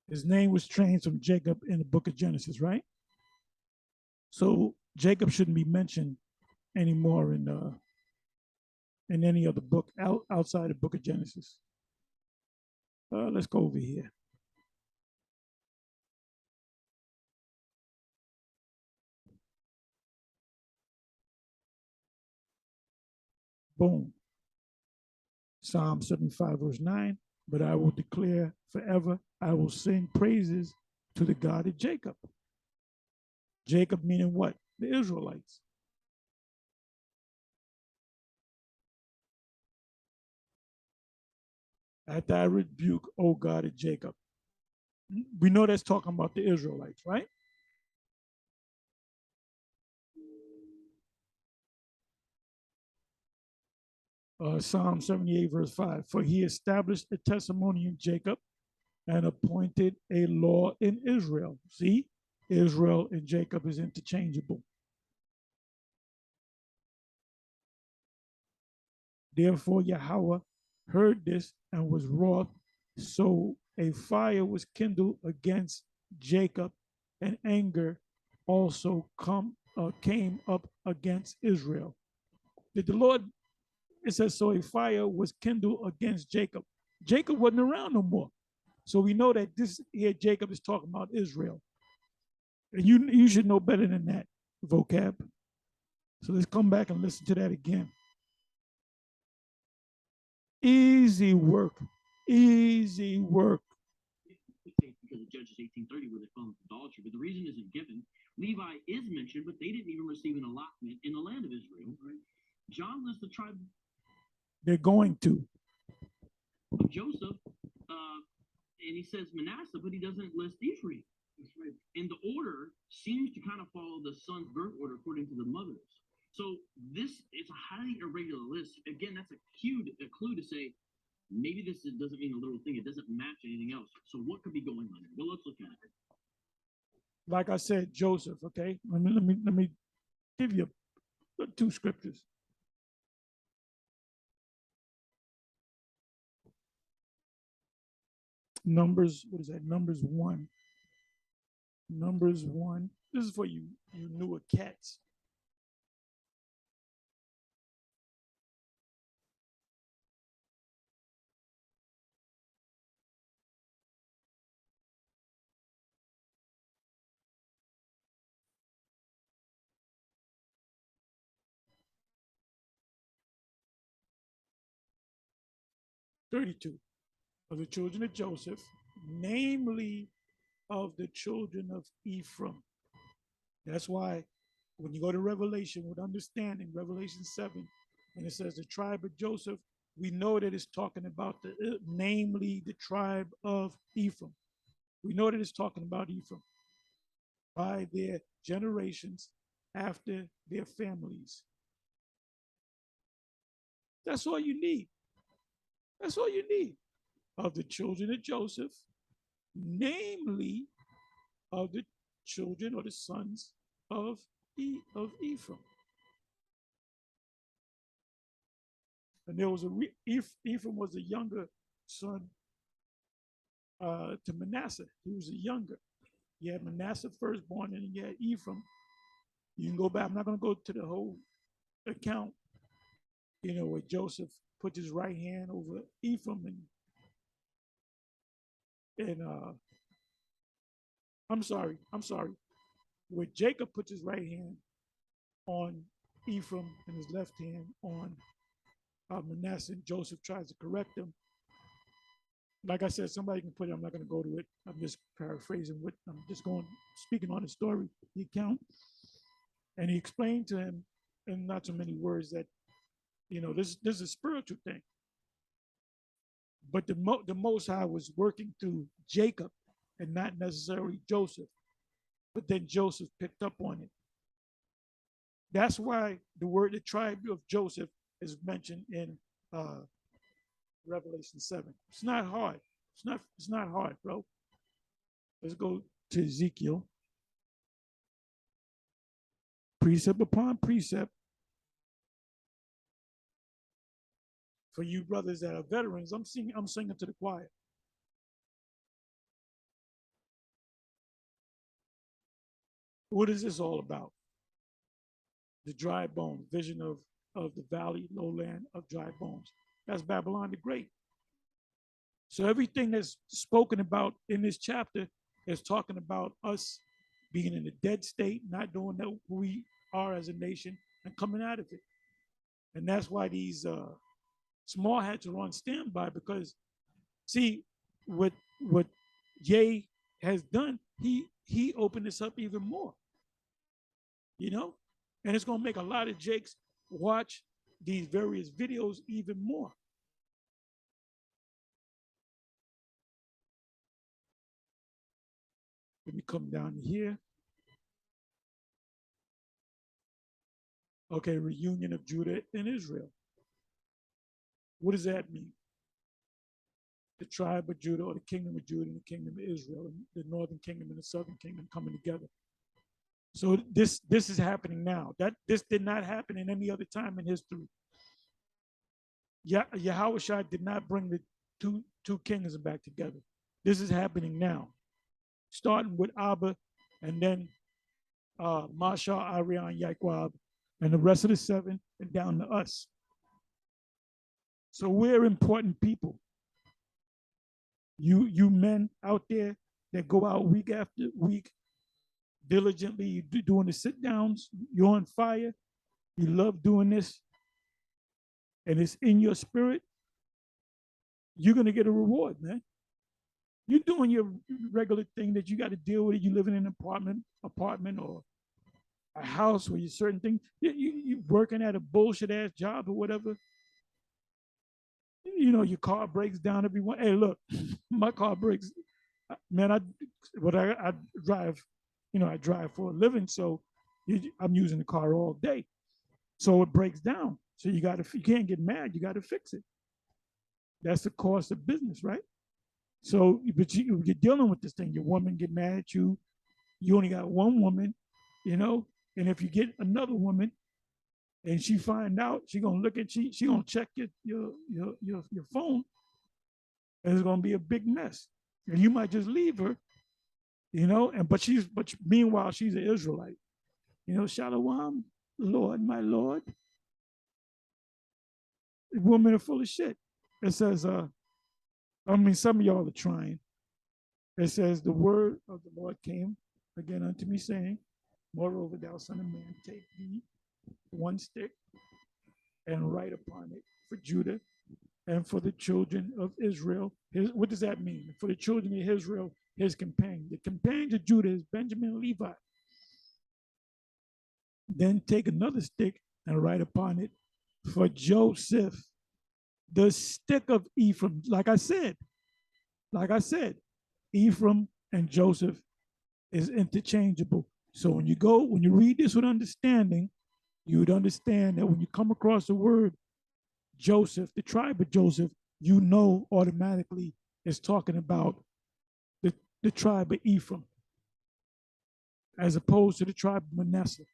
His name was changed from Jacob in the book of Genesis, right? So Jacob shouldn't be mentioned anymore in any other book outside the book of Genesis. Let's go over here. Boom. Psalm 75, verse 9. But I will declare forever, I will sing praises to the God of Jacob. Jacob meaning what? The Israelites. After I rebuke, O God of Jacob. We know that's talking about the Israelites, right? Psalm 78, verse 5. For he established a testimony in Jacob and appointed a law in Israel. See, Israel and Jacob is interchangeable. Therefore, Yahweh heard this and was wroth. So a fire was kindled against Jacob, and anger also came up against Israel. Did the Lord, it says, so a fire was kindled against Jacob. Jacob wasn't around no more. So we know that this here, Jacob is talking about Israel. And you should know better than that, vocab. So let's come back and listen to that again. Easy work. Easy work. Because of Judges 18:30, where they fell into idolatry, but the reason isn't given. Levi is mentioned, but they didn't even receive an allotment in the land of Israel. Right? John lists the tribe. They're going to. Of Joseph, and he says Manasseh, but he doesn't list Ephraim. That's right. And the order seems to kind of follow the son's birth order according to the mothers. So it's a highly irregular list. Again, that's a clue to say maybe this doesn't mean a little thing. It doesn't match anything else. So what could be going on here? Well, let's look at it. Like I said, Joseph. Okay, let me give you two scriptures. Numbers, what is that? Numbers 1. Numbers 1. This is for you newer cats. 32. Of the children of Joseph, namely of the children of Ephraim. That's why when you go to Revelation with understanding, Revelation 7, and it says the tribe of Joseph, we know that it's talking about namely the tribe of Ephraim. We know that it's talking about Ephraim by their generations after their families. That's all you need. That's all you need. Of the children of Joseph, namely of the children or the sons of Ephraim. And there was Ephraim was a younger son to Manasseh. He was a younger. You had Manasseh firstborn, and you had Ephraim. You can go back. I'm not going to go to the whole account, where Joseph put his right hand over Ephraim and I'm sorry, where Jacob puts his right hand on Ephraim and his left hand on Manasseh, and Joseph tries to correct him. Like I said, somebody can put it. I'm not going to go to it. I'm just paraphrasing what I'm just speaking on the story, the account. And he explained to him in not so many words that, this is a spiritual thing. But the Most High was working through Jacob and not necessarily Joseph. But then Joseph picked up on it. That's why the tribe of Joseph is mentioned in Revelation 7. It's not hard. It's not hard, bro. Let's go to Ezekiel. Precept upon precept. For you brothers that are veterans, I'm singing to the choir. What is this all about? The dry bones, vision of the valley, lowland of dry bones. That's Babylon the Great. So everything that's spoken about in this chapter is talking about us being in a dead state, not knowing who we are as a nation, and coming out of it. And that's why these small hats are on standby, because see what Jay has done, he opened this up even more, and it's going to make a lot of Jakes watch these various videos even more. Let me come down to here. Okay, reunion of Judah and Israel. What does that mean? The tribe of Judah, or the kingdom of Judah and the kingdom of Israel, and the northern kingdom and the southern kingdom coming together. So this is happening now. This did not happen in any other time in history. Yahweh did not bring the two kingdoms back together. This is happening now, starting with Abba, and then Mashal, Arian, Yaquab, and the rest of the seven, and down to us. So we're important people. You men out there that go out week after week, diligently, you're doing the sit downs, you're on fire, you love doing this, and it's in your spirit, you're going to get a reward, man. You're doing your regular thing that you got to deal with. You living in an apartment or a house where you certain things, you working at a bullshit ass job or whatever. Your car breaks down every one. Hey, look, my car breaks. Man, I drive, I drive for a living, so I'm using the car all day. So it breaks down. So you can't get mad. You got to fix it. That's the cost of business, right? So, but you're dealing with this thing. Your woman get mad at you. You only got one woman, and if you get another woman, and she find out, she gonna look at she gonna check your phone, and it's gonna be a big mess. And you might just leave her, but meanwhile she's an Israelite. Shalom, Lord, my Lord. The women are full of shit. It says, some of y'all are trying. It says, the word of the Lord came again unto me, saying, moreover, thou son of man, take thee one stick and write upon it for Judah and for the children of Israel, what does that mean? For the children of Israel, his companion. The companions of Judah is Benjamin and Levi. Then take another stick and write upon it, for Joseph, the stick of Ephraim. Like I said, Ephraim and Joseph is interchangeable. So when you read this with understanding, you would understand that when you come across the word Joseph, the tribe of Joseph, you know automatically it's talking about the tribe of Ephraim as opposed to the tribe of Manasseh.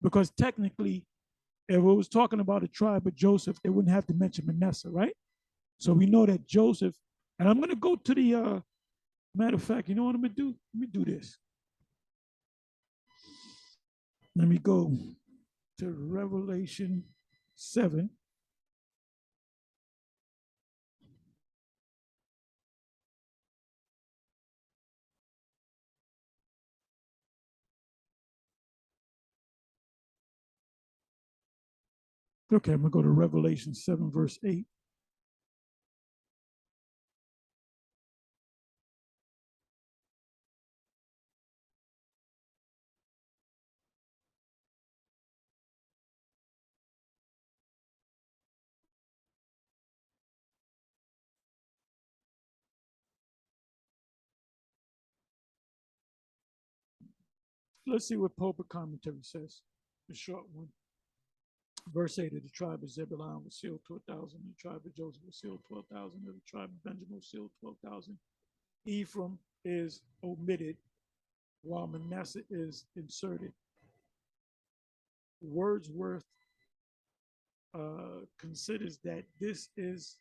Because technically, if it was talking about the tribe of Joseph, they wouldn't have to mention Manasseh, right? So we know that Joseph, and I'm going to go to the, matter of fact, you know what I'm going to do? Let me do this. Let me go to Revelation 7. Okay, I'm going to go to Revelation 7, verse 8. Let's see what Pope commentary says. The short one. Verse 8 of the tribe of Zebulun was sealed 12,000. The tribe of Joseph was sealed 12,000. The tribe of Benjamin was sealed 12,000. Ephraim is omitted while Manasseh is inserted. Wordsworth considers that this is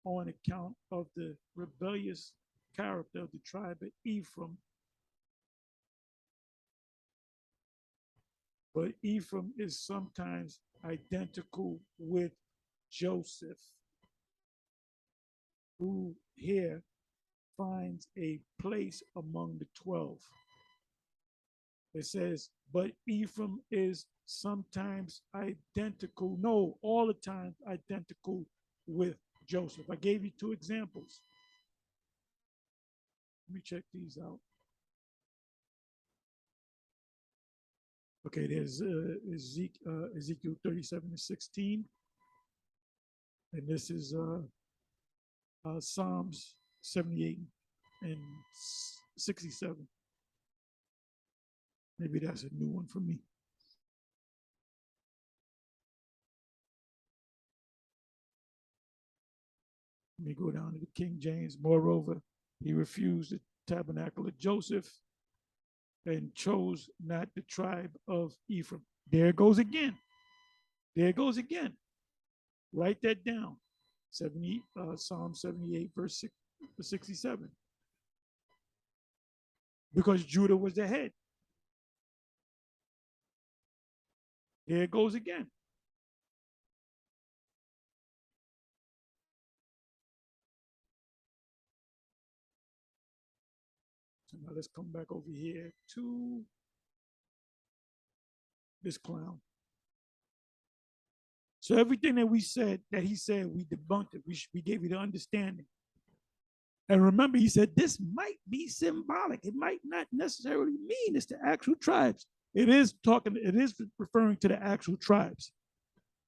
on account of the rebellious character of the tribe of Ephraim. But Ephraim is sometimes identical with Joseph, who here finds a place among the 12. It says, but Ephraim is sometimes identical, no, all the time identical with Joseph. I gave you 2 examples. Let me check these out. Okay, there's Ezekiel 37-16. And this is Psalms 78 and 67. Maybe that's a new one for me. Let me go down to the King James. Moreover, he refused the tabernacle of Joseph and chose not the tribe of Ephraim. There it goes again. There it goes again. Write that down. Psalm 78, verse 67. Because Judah was the head. There it goes again. So now let's come back over here to this clown. So everything that we said, that he said, we debunked it. We gave you the understanding. And remember, he said, this might be symbolic. It might not necessarily mean it's the actual tribes. It is referring to the actual tribes.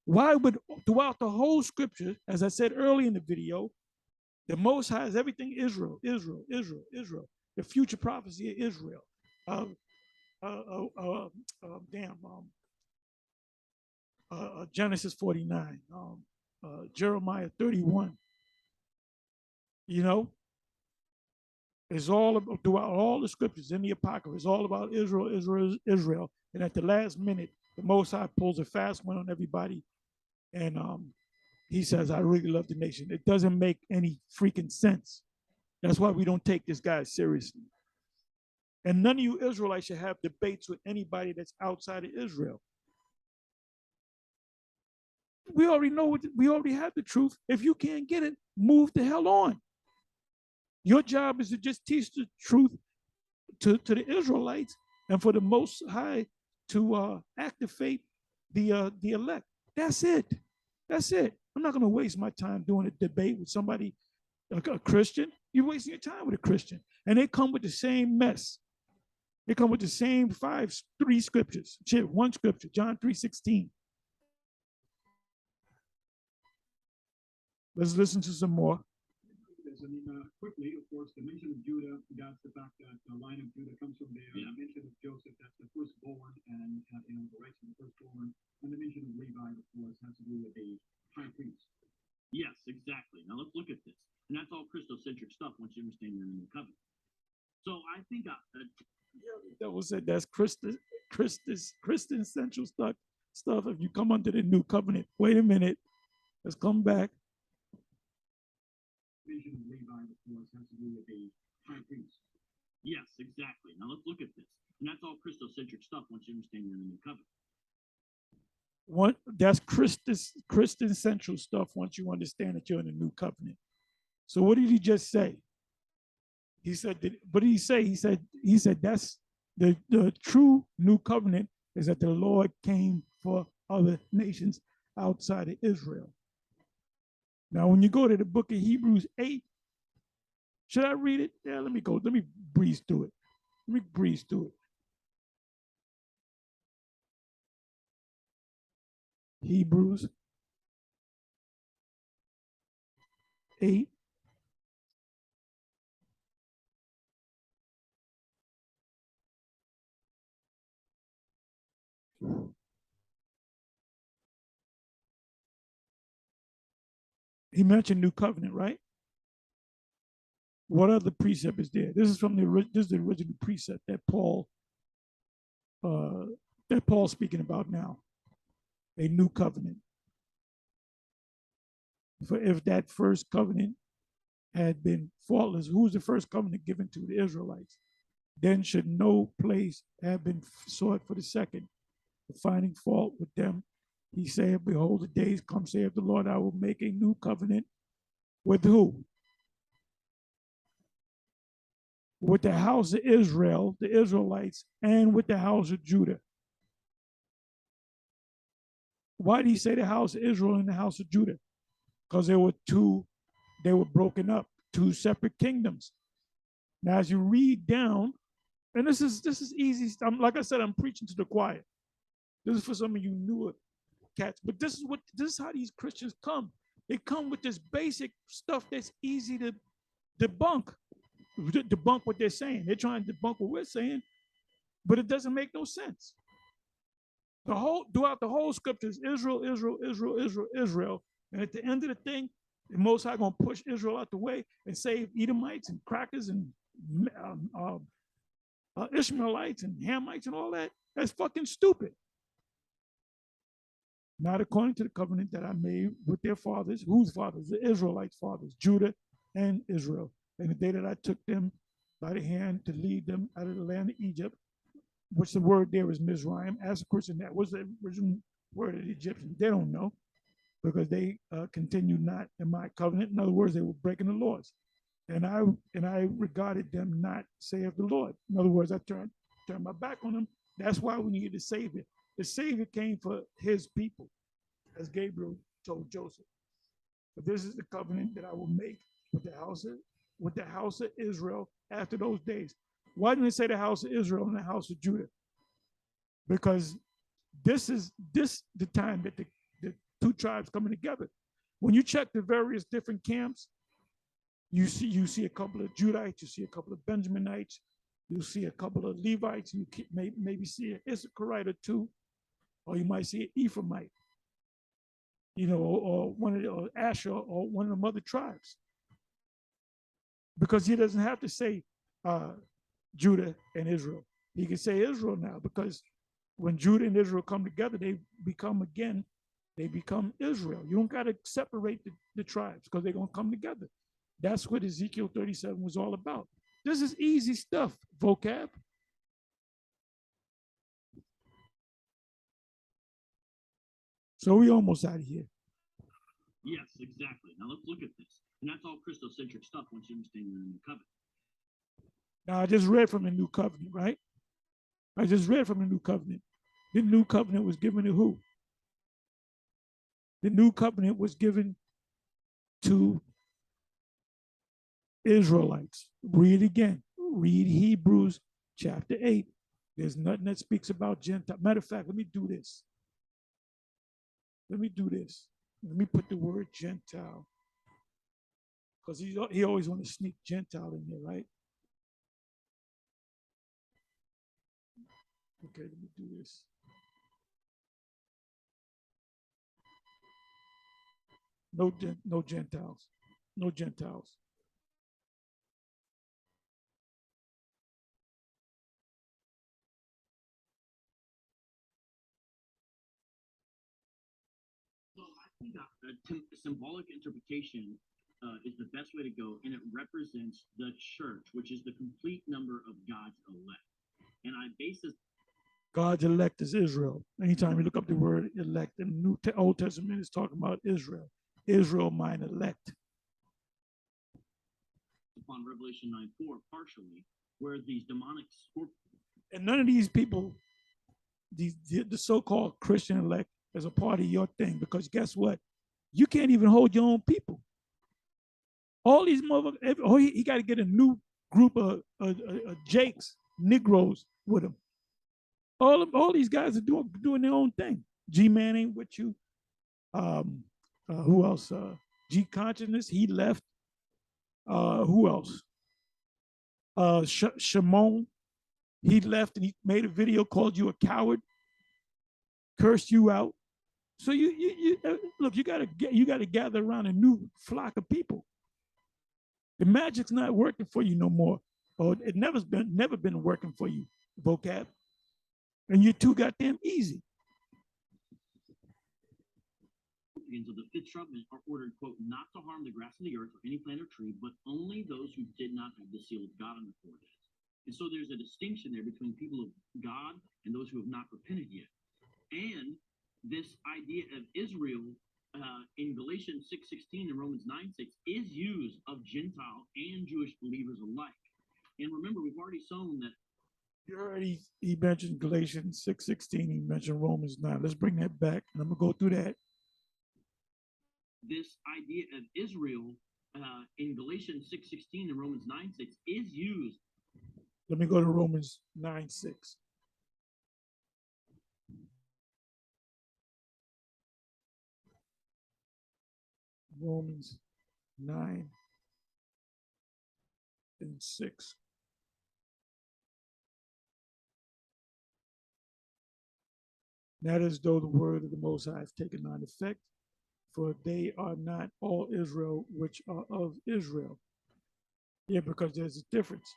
Why would, throughout the whole scripture, as I said early in the video, the Most High is everything Israel, Israel, Israel, Israel. The future prophecy of Israel. Genesis 49, Jeremiah 31. You know, it's all about, throughout all the scriptures in the Apocrypha, it's all about Israel, Israel, Israel. And at the last minute, the Most High pulls a fast one on everybody. And he says, I really love the nation. It doesn't make any freaking sense. That's why we don't take this guy seriously. And none of you Israelites should have debates with anybody that's outside of Israel. We already know, we already have the truth. If you can't get it, move the hell on. Your job is to just teach the truth to the Israelites and for the Most High to activate the elect. That's it. That's it. I'm not going to waste my time doing a debate with somebody, a Christian. You're wasting your time with a Christian. And they come with the same mess. They come with the same three scriptures. Shit, one scripture, John 3:16. Let's listen to some more. Quickly, of course, the mention of Judah, that's the fact that the line of Judah comes from there. Yeah. The mention of Joseph, that's the firstborn, and the rights of the firstborn. And the mention of Levi, of course, has to do with the high priest. Yes, exactly. Now let's look at this. And that's all Christocentric stuff once you understand you're in the new covenant. So I think that was it. That's Christian central stuff. If you come under the new covenant, wait a minute. Let's come back. Mention of Levi, of course, has to do with the high priest. yes, exactly. Now let's look at this. And that's all Christocentric stuff once you understand you're in the new covenant. That's Christian central stuff once you understand that you're in the new covenant. So what did he just say? He said, what did he say? He said that's the true new covenant is that the Lord came for other nations outside of Israel. Now, when you go to the book of Hebrews 8, should I read it? Yeah, let me breeze through it. Hebrews 8. He mentioned new covenant, right? What other precept is there? This is the original precept that Paul's speaking about now. A new covenant. For if that first covenant had been faultless, who was the first covenant given to the Israelites? Then should no place have been sought for the second. Finding fault with them, he said, behold, the days come, saith the Lord, I will make a new covenant with who? With the house of Israel, the Israelites, and with the house of Judah. Why did he say the house of Israel and the house of Judah? Because they were broken up, two separate kingdoms. Now, as you read down, and this is easy. Like I said, I'm preaching to the choir. This is for some of you newer cats, but this is how these Christians come. They come with this basic stuff that's easy to debunk what they're saying. They're trying to debunk what we're saying, but it doesn't make no sense. Throughout the whole scriptures, Israel, Israel, Israel, Israel, Israel, and at the end of the thing, the Most High gonna push Israel out the way and save Edomites and crackers and Ishmaelites and Hamites and all that. That's fucking stupid. Not according to the covenant that I made with their fathers. Whose fathers? The Israelites' fathers, Judah and Israel. And the day that I took them by the hand to lead them out of the land of Egypt, which the word there is Mizraim. Ask a Christian that was the original word of the Egyptians. They don't know because they continued not in my covenant. In other words, they were breaking the laws. And I regarded them not, saith the Lord. In other words, I turned my back on them. That's why we needed a Savior. The Savior came for his people, as Gabriel told Joseph. But this is the covenant that I will make with the house of Israel after those days. Why didn't it say the house of Israel and the house of Judah? Because this is the time that the two tribes coming together. When you check the various different camps, you see a couple of Judites, you see a couple of Benjaminites, you see a couple of Levites, you maybe see an Issacharite or two, or you might see an Ephraimite, or one of the Asher or one of the other tribes. Because he doesn't have to say Judah and Israel. He can say Israel now, because when Judah and Israel come together, they become Israel. You don't got to separate the tribes because they're going to come together. That's what Ezekiel 37 was all about. This is easy stuff, vocab. So we almost out of here. Yes, exactly. Now let's look at this. And that's all Christocentric stuff once you understand you're in the new covenant. Now, I just read from the new covenant, right? I just read from the new covenant. The new covenant was given to who? The new covenant was given to Israelites. Read again. Read Hebrews chapter 8. There's nothing that speaks about Gentile. Matter of fact, let me do this. Let me put the word Gentile. Because he always want to sneak Gentile in here, right? Okay, let me do this. No Gentiles. No Gentiles. So I think a symbolic interpretation is the best way to go, and it represents the church, which is the complete number of God's elect. And I base this. God's elect is Israel. Anytime you look up the word elect in the Old Testament, it's talking about Israel. Israel, mine elect. Upon Revelation 9:4, partially, where these demonic scorpions. And none of these people, the so-called Christian elect, is a part of your thing, because guess what? You can't even hold your own people. All these motherfuckers, he got to get a new group of Jakes, Negroes with him. All these guys are doing their own thing. G-Man ain't with you. Who else? G Consciousness, he left. Who else? Shimon, he left and he made a video, called you a coward, cursed you out. So you look, you gotta gather around a new flock of people. The magic's not working for you no more, or it never been working for you, Vocab. And you're too goddamn easy. Of the fifth trumpet are ordered, quote, not to harm the grass of the earth or any plant or tree, but only those who did not have the seal of God on their foreheads. And so there's a distinction there between people of God and those who have not repented yet. And this idea of Israel in Galatians 6:16 and Romans 9:6 is used of Gentile and Jewish believers alike. And remember, we've already shown that. You heard he mentioned Galatians 6:16. He mentioned Romans 9. Let's bring that back, and I'm gonna go through that. This idea of Israel in Galatians 6:16 and Romans 9:6 is used. Let me go to Romans 9:6. Romans 9:6. That is though the word of the Most High have taken on effect, for they are not all Israel which are of Israel. Yeah, because there's a difference.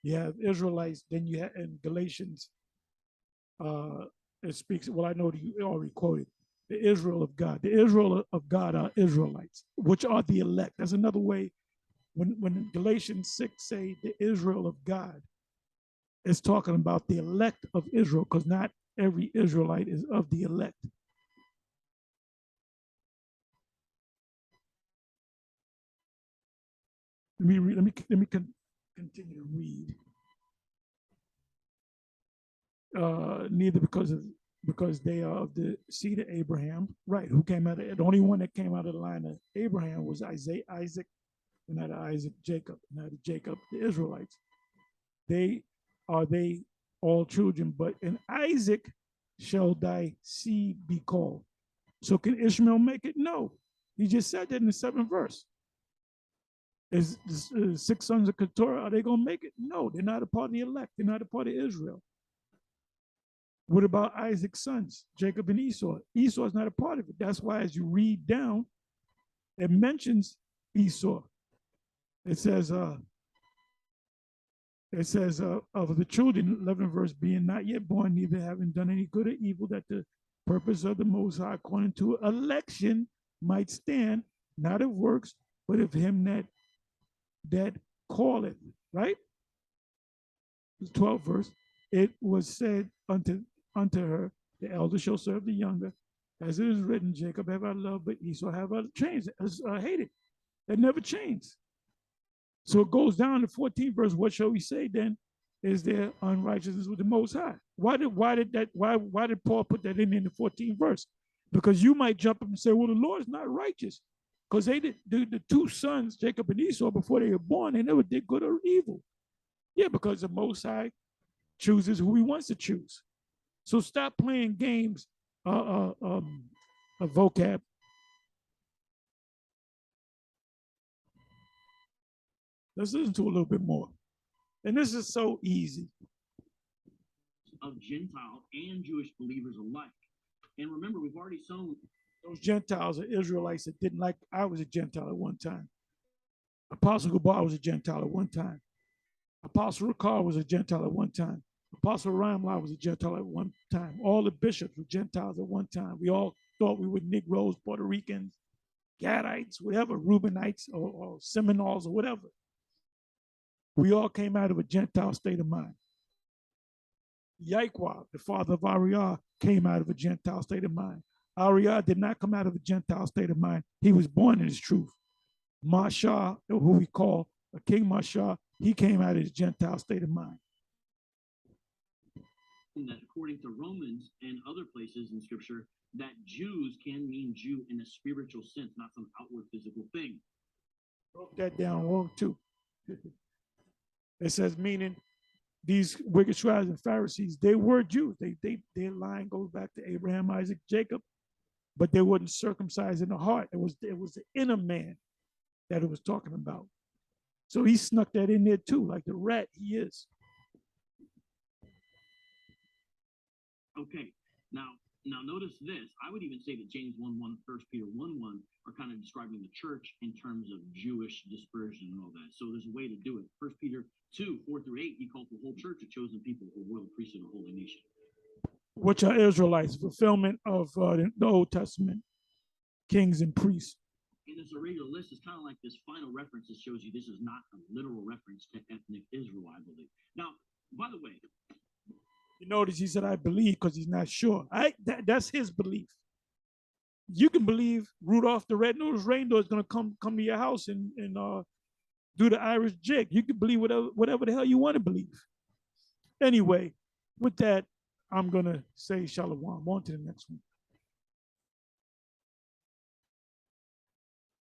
You have Israelites, then you have in Galatians, it speaks, well, I know you already quoted, the Israel of God. The Israel of God are Israelites, which are the elect. That's another way, when Galatians 6 say the Israel of God, it's talking about the elect of Israel, because not every Israelite is of the elect. Let me continue to read. Neither because they are of the seed of Abraham, right? Who came out of the only one that came out of the line of Abraham was Isaac, and not Isaac, Jacob, not Jacob, the Israelites. They all children, but in Isaac shall thy seed be called. So can Ishmael make it? No. He just said that in the 7th verse. Is 6 sons of Keturah, are they going to make it? No, they're not a part of the elect. They're not a part of Israel. What about Isaac's sons, Jacob and Esau? Esau is not a part of it. That's why as you read down, it mentions Esau. It says of the children, 11th verse, being not yet born, neither having done any good or evil, that the purpose of the Most High according to election might stand, not of works, but of him that calleth, right? The 12th verse, it was said unto her, the elder shall serve the younger, as it is written, Jacob have I loved, but Esau have I hated. It never changed. So it goes down to 14th verse. What shall we say then? Is there unrighteousness with the Most High? Why did Paul put that in the 14th verse? Because you might jump up and say, well, the Lord's not righteous. Because they did the two sons, Jacob and Esau, before they were born, they never did good or evil. Yeah, because the Most High chooses who he wants to choose. So stop playing games of vocab. Let's listen to a little bit more. And this is so easy. Of Gentile and Jewish believers alike. And remember, we've already shown those Gentiles are Israelites that didn't like. I was a Gentile at one time. Apostle Gabar was a Gentile at one time. Apostle Ricard was a Gentile at one time. Apostle Ramla was a Gentile at one time. All the bishops were Gentiles at one time. We all thought we were Negroes, Puerto Ricans, Gadites, whatever, Reubenites or Seminoles or whatever. We all came out of a Gentile state of mind. Yahweh, the father of Ariah, came out of a Gentile state of mind. Ariah did not come out of a Gentile state of mind. He was born in his truth. Masha, who we call King Masha, he came out of his Gentile state of mind. that according to Romans and other places in Scripture, that Jews can mean Jew in a spiritual sense, not some outward physical thing. Broke that down wrong too. It says meaning these wicked scribes and Pharisees, they were Jews. Their line goes back to Abraham, Isaac, Jacob, but they weren't circumcised in the heart. It was the inner man that it was talking about. So he snuck that in there too, like the rat he is. Okay, now notice this. I would even say that James 1:1, 1 Peter 1:1 are kind of describing the church in terms of Jewish dispersion and all that. So there's a way to do it. 1 Peter 2:4-8, he called the whole church a chosen people, a royal priesthood, a holy nation. Which are Israelites, fulfillment of the Old Testament, kings and priests. And this irregular list is kind of like this final reference that shows you this is not a literal reference to ethnic Israel, I believe. Now, by the way, you notice he said, I believe, because he's not sure. That's his belief. You can believe Rudolph the Red-Nosed Reindeer is going to come to your house and do the Irish jig. You can believe whatever the hell you want to believe. Anyway, with that, I'm going to say shalom. On to the next one.